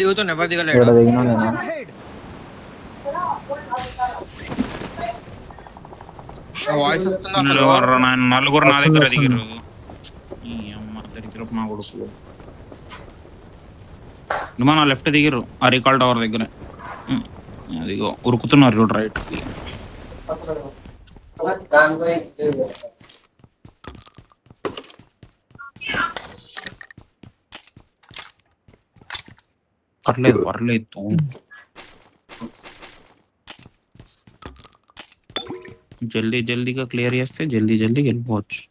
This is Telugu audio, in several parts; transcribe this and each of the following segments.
దిగుతున్నా ఎవరు ఇక్కడ దిగలేడు. దిగినా నేను. వాయిస్ వస్తుందా అసలు? నలుగురు నా వస్తుంది, దగ్గర వస్తుంది. దిగరు. ఈ అమ్మ దరిద్రపు మా కొడుకు. మన లెఫ్ట్ దిగిరు ఆ రికాల్ టవర్ దగ్గర. అదిగో ఉరుకుతున్నారు చూడు రైట్ కి. పర్లేదు పర్లేదు, జల్దీగా క్లియర్ చేస్తే జల్దీ వెళ్ళిపోవచ్చు.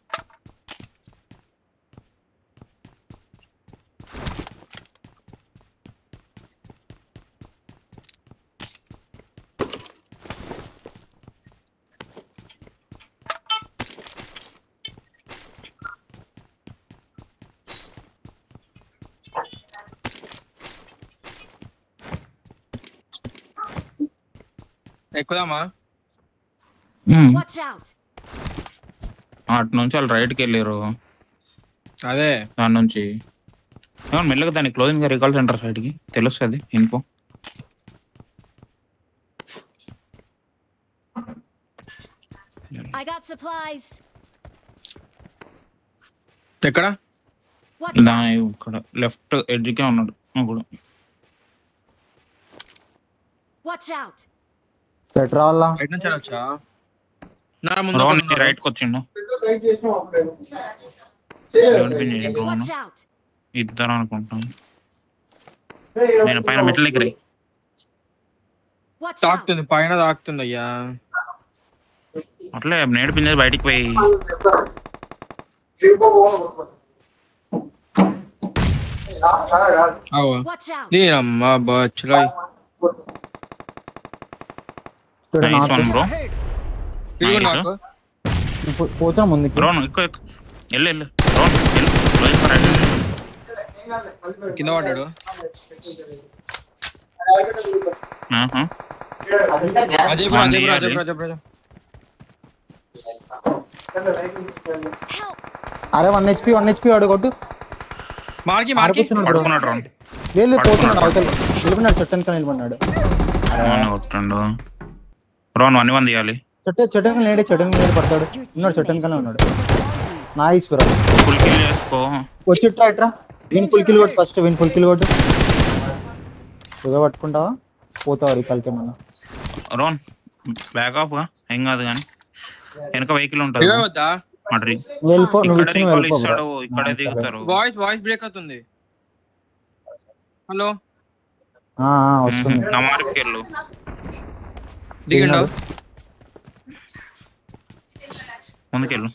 ఎక్కుదామా? అటు నుంచి వాళ్ళు రైట్కి వెళ్ళారు. అదే దాని నుంచి మెల్లగా దాన్ని క్లోజింగ్ రికాల్ సెంటర్ సైడ్ కి తెలుస్తుంది ఇన్ఫో. ఎక్కడ? ఇక్కడ లెఫ్ట్ ఎడ్జ్ కే ఉన్నాడు ఇప్పుడు. సెట్ రావాలా? బయట నుంచి వచ్చా రైట్ కి వచ్చిండు. ఇద్దరు అనుకుంటాను. నేను పైన మెట్ల దగ్గర తాకుతుంది, పైన తాకుతుంది అయ్యా. అట్లే నేర్పించేది బయటికి పోయి. దీనమ్మా బచ్చులో పోతా ముందుకి. కింద పడ్డాడు. అరే 1 HP అడుగొట్టు. లేదు పోతున్నాడు, అవతల నిలబడినాడు, చెట్టన్ కా నిలబడినాడు. చెట్టన్ లేడే, చెట్టన్ మీద పడతాడు. ఉన్నాడు, చెట్టన్ కానే ఉన్నాడు. Nice bro. వచ్చి ఇట్రా. విన్ ఫుల్ కిల్ కొట్టు ఫస్ట్. విన్ ఫుల్ కిల్ కొట్టు. పట్టుకుంటావా? పోతావా రికాల్కి ఏమన్నా? రోన్ బ్యాక్ ఆఫ్ ఏం కాదు కానీ వెనక వెహికల్ ఉంటుంది. వెళ్ళిపో, నువ్వు ఇక్కడే దిగుతారు. వాయిస్ బ్రేక్ అవుతుంది. హలో వస్తుంది. నమార్కెళ్ళు దిగండు. ముందుకెళ్ళు,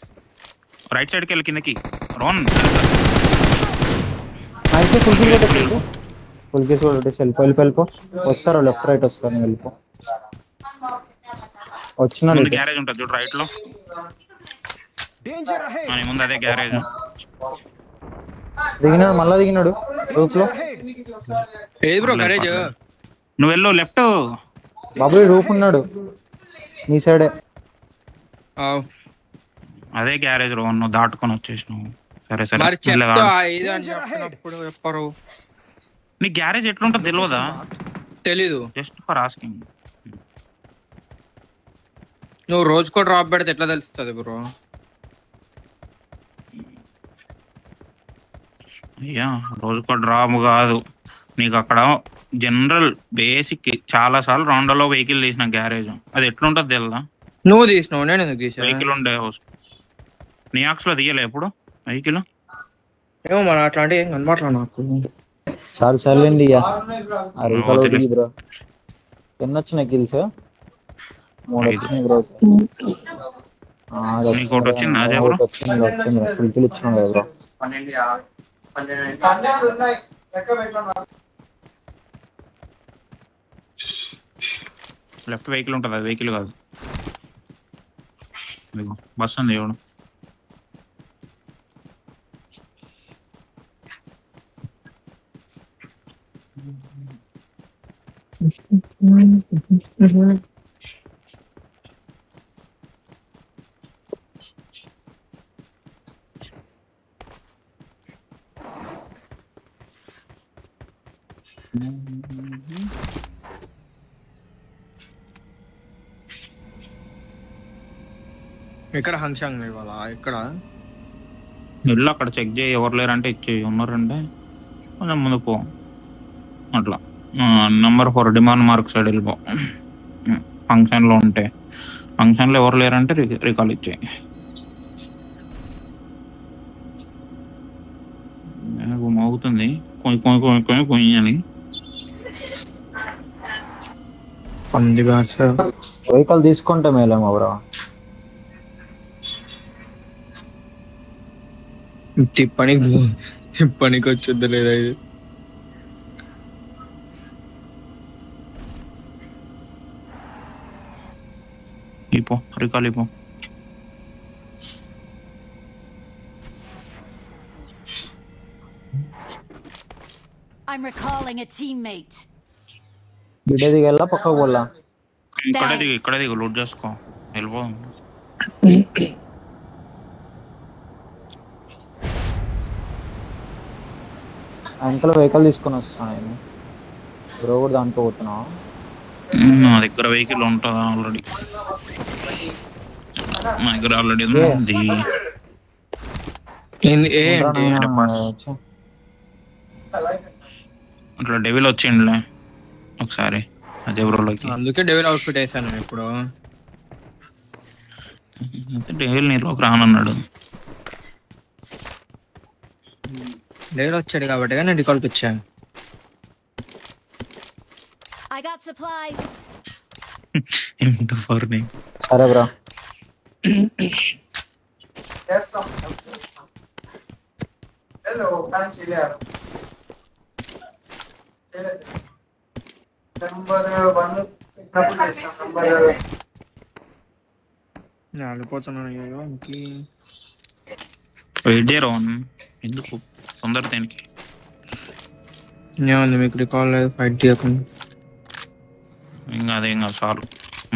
రైట్ సైడ్కి వెళ్ళి కిందకి. రోన్ ఫుల్ కేసు వెళ్ళిపో. వస్తారు లెఫ్ట్ రైట్ వస్తారు, వెళ్ళిపో. వచ్చిన గ్యారేజ్ ఉంటుంది చూడు రైట్ లో. ముందు అదే గ్యారేజ్. దిగినాడు, మళ్ళా దిగినాడు రూప్ లో. ఏది బ్రో గ్యారేజ్? నువ్వు వెళ్ళు లెఫ్ట్. బాబు రూప్ ఉన్నాడు నీ సైడే. అదే గ్యారేజ్ లో నువ్వు దాటుకొని వచ్చేసినావు. సరే చెప్పరు. నీ గ్యారేజ్ ఎట్లుంటుంది తెలియదా? తెలీదు, జస్ట్ ఫర్ ఆస్కింగ్. నువ్వు రోజుకో డ్రాప్ పెడితే ఎట్లా తెలుస్తుంది బ్రో? అయ్యా రోజుకో డ్రాప్ కాదు, నీకు అక్కడ జనరల్ బేసిక్ చాలా సార్లు రౌండ్లో వెహికల్ తీసిన గ్యారేజ్ అది ఎట్లుంటది తెలుదా? నువ్వు తీసినావు, నేను ఎందుకు తీసా? వెహికల్ ఉండే హౌస్ నియాక్స్ లో తీయలే ఎప్పుడు వెహికల్? ఏమో మరి అట్లాంటి ఏం కనబడలా నాకు. చాలండి బ్రో. ఎన్ని వచ్చినాయి కిల్స్? 3 వచ్చినాయి బ్రో. వచ్చింది ఫుల్ కిల్ ఇచ్చినాం కదా బ్రో. లెఫ్ట్ వెహికల్ ఉంటుంది, అది వెహికల్ కాదు, బస్ ఉంది ఎవడు. ఎక్కడ హంక్షంగ్ ఇవాళ ఎక్కడ వెళ్ళు అక్కడ చెక్ చేయి, ఎవరు లేరంటే ఇచ్చేయి, ఉన్నారంటే కొంచెం ముందు పో. అట్లా నంబర్ 4 డిమాండ్ మార్క్ సైడ్ వెళ్ళిపో. ఫంక్షన్లో ఉంటే, ఫంక్షన్లో ఎవరు లేరంటే రికాల్ ఇచ్చేయి. మోగుతుంది కొయ్యాలి. వెహికల్ తీసుకుంటే మేలేమో బ్రో. తిప్పనికి వచ్చొద్దు లేదా ఇది. ఇపో రికాల్ ఇపో. I'm recalling a teammate. గిడ్డ దిగల్లా పక్కకు పోలా. ఇక్కడే దిగు లూట్ చేసుకో వెళ్ళిపో. అంకల్ వెహికల్ తీసుకొని వస్తాను నేను. బ్రో కూడా దాంట్లో పోతున్నావా? నా దగ్గర వెహికల్ ఉంటుందా ఆల్రెడీ? నా దగ్గర ఆల్రెడీ ఉంది. అట్లా డెవిల్ వచ్చిండులే ఒకసారి అదే బ్రోలోకి. అందుకే డెవిల్ అవుట్ఫిట్ వేసాను ఇప్పుడు. డెవిల్ నీలోకి రానన్నాడు. డెవిల్ వచ్చాడు కాబట్టి నేను రికాల్కి వచ్చాను. I got supplies. సరే bro. Hello, I'm Chile. Number 1 వెళ్ళిపోతున్నాను. వెయిట్ చేయరా ఎందుకు తొందర దేనికి? ఏముంది మీకు రికాల్ లేదు, ఫైట్ చేయకుండా. ఇంకా అదేం కాదు చాలు.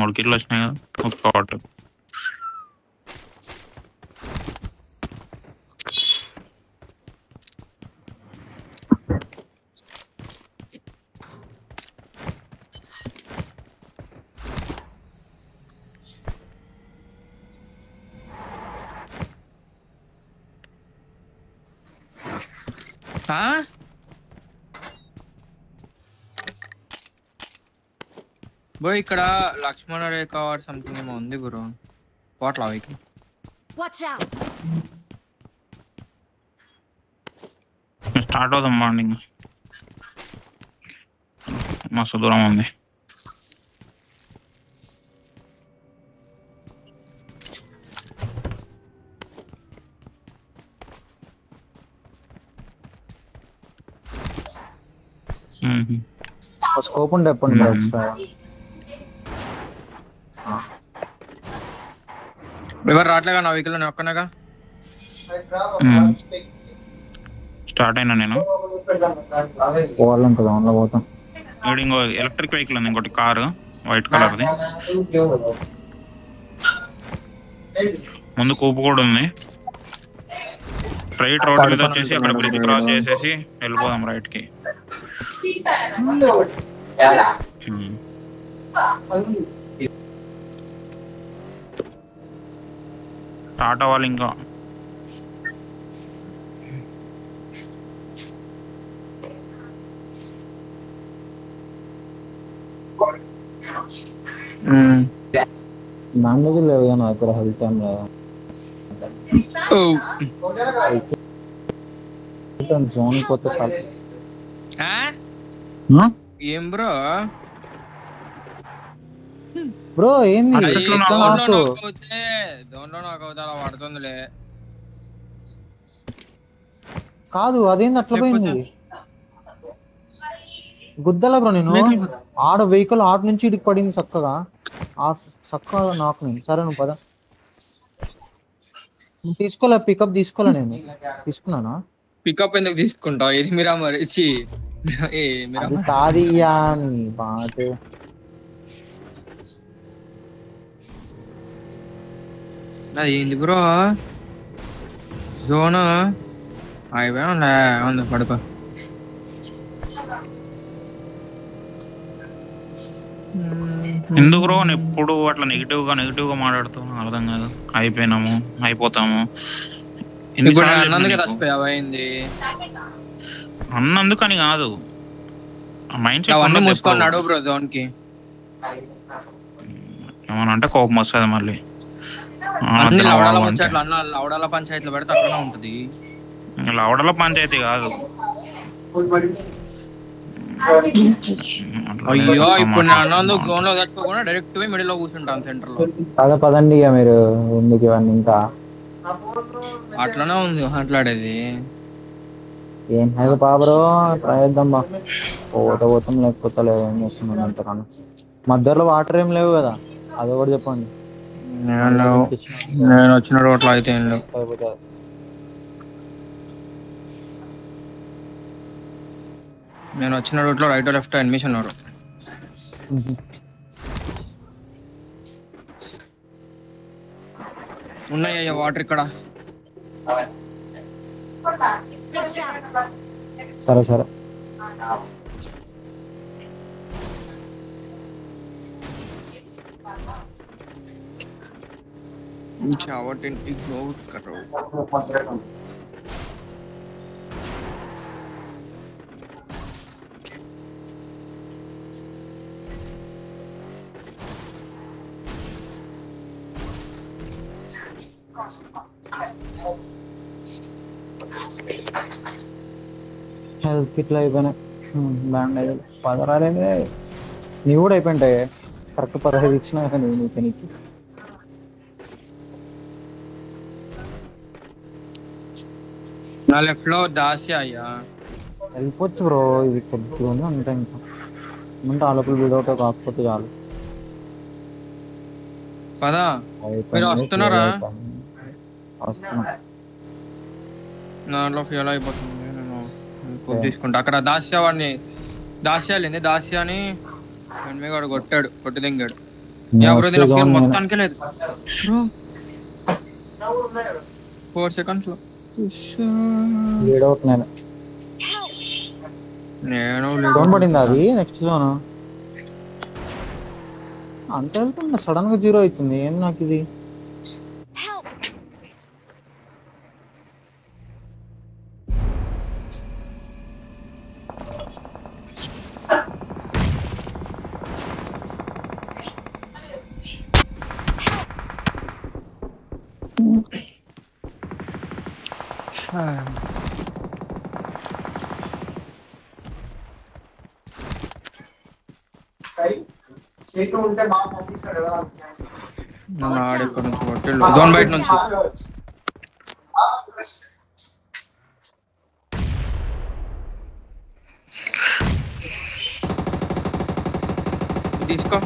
3 కిల్లు వచ్చినాయి కదా ఒక్కటి. బ్రో ఇక్కడ లక్ష్మణ రేఖ సంథింగ్ ఏమో ఉంది బ్రో. పోట్లా వెహికల్. Watch out. స్టార్ట్ అవుదాం మార్నింగ్. మస్తు దూరం ఉంది. స్కోప్ ఉండే ఎప్పుడు ఎవరు రావట్లేగా నా వెహికల్? నేను ఒక్కనేగా స్టార్ట్ అయినా నేను. పోవాలంటే దానిలో పోతాం. ఇంకో ఎలక్ట్రిక్ వెహికల్ ఉంది, ఇంకోటి కారు వైట్ కలర్ది. ముందు కూపు కూడా ఉంది. రైట్ రోడ్ మీద వచ్చేసి అక్కడ బ్రిడ్జ్ క్రాస్ చేసేసి వెళ్ళిపోదాం రైట్ కి. టాటా వాళ్ళు ఇంకా నాన్ వెజ్ లేవు నా దగ్గర. హెల్త్ ఏం లేదా జోన్ పోతే చాలు. ఏం బ్రో? బ్రో ఏంది దోన్లో నాకు అలా పడుతుందిలే. కాదు అదేంది అట్లా పోయింది గుద్దల బ్రో. నేను ఆడ వెహికల్ ఆట నుంచి ఇడికి పడింది చక్కగా చక్కగా నాకు. నేను సరే నువ్వు పద. తీసుకోలే పికప్ తీసుకోలే. నేను తీసుకున్నానా? పికప్ ఎందుకు తీసుకుంటావు? ఇది మీరా మరి అది కాదియ్యా నీ బాధ. అది ఏంది బ్రో? జోన్ అయిపోయా ఉంది పడుకో. ఎందుకు బ్రో ఎప్పుడు అట్లా నెగిటివ్ గా మాట్లాడుతావు? అర్థం కాదు. అయిపోయినాము, అయిపోతాము. ఇప్పుడు అన్నందుకే చచ్చిపోయావా ఏంది? అన్నందుకని కాదు, మైండ్ అవన్నీ సెట్ మూసుకున్నాడు బ్రో జోన్ కి. ఏమన్నా అంటే కోపం వస్తుంది మళ్ళీ. అన్ని లవడాల ముచ్చట్లు అన్న లవడాల పంచాయతీలు పెడితే అట్లనే ఉంటది. లవడల పంచాయతీ కాదు. అయ్యో ఇప్పుడు నేను అన్నందుకు జోన్ లో తట్టుకోకుండా డైరెక్ట్ పోయి మిడిల్ లో కూర్చుంటాను సెంటర్ లో. పదండి ఇక మీరు ఎందుకు ఇవన్నీ ఇంకా అట్లనే ఉంది మాట్లాడేది. ఏం లేదు బాబరో, ట్రై చేద్దాం బా. పోతాం లేకపోతే లేదు. ఏం చేస్తున్నాం అంతకన్నా. మధ్యలో వాటర్ ఏం లేవు కదా, అది కూడా చెప్పండి. నేను వచ్చిన రోడ్లో అయితే ఏం లేవు. నేను వచ్చిన రూట్ లో రైట్ లెఫ్ట్ ఎనిమిషన్ ఉన్నారు. ఉన్నాయ్యా వాటర్ ఇక్కడ. సరే సరే. హెల్త్ కిట్లు అయిపోయినాయి. బ్యాండేజ్ 16 నీవు కూడా అయిపోయింటాయి. కరెక్ట్ 15 ఇచ్చినా నువ్వు నీకు నీకు నా లెఫ్ట్ లో దాసి అయ్యా వెళ్ళిపోవచ్చు బ్రో. ఇది కొద్దిగా ఉంది అంతే. ఇంకా అంటే ఆ లోపల బిల్డౌట్ కాకపోతే చాలు. పదా మీరు వస్తున్నారా? వస్తున్నా. నాలో ఫ్యూల్ అయిపోతుంది. నేను తీసుకుంటా. అక్కడ దాస్యా వాడిని దాస్యాలింది. దాస్యాని వాడు కొట్టాడు, కొట్టి దింగాడు. ఎవరు ఫ్యూల్ మొత్తానికే లేదు 4 seconds లో. నేను పడింది అది నెక్స్ట్ జోన్. అంత వెళ్తున్నా సడన్ గా 0 అవుతుంది. ఏం నాకు ఇది? ఉంటే బాగా పంపిస్తాడు కదా. ఆడెక్కడ నుంచి కొట్టిల్లు జోన్ బయట నుంచి. తీసుకో.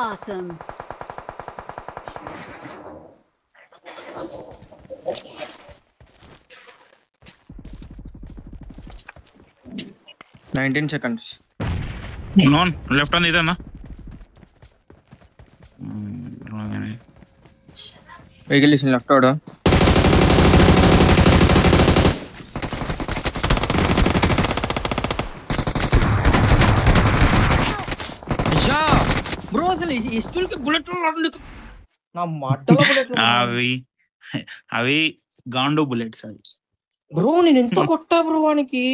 Awesome. Nineteen seconds. Known left అంది ఇదేనా? వెహికల్ ఇచ్చిన లెఫ్ట్ వాడు. బ్రో అసలు ఇస్టూల్కి బుల్లెట్ నా మాటలో అవి గాండు బుల్లెట్స్ అవి బ్రో. నేను ఎంత కొట్టా బ్రో వానికి.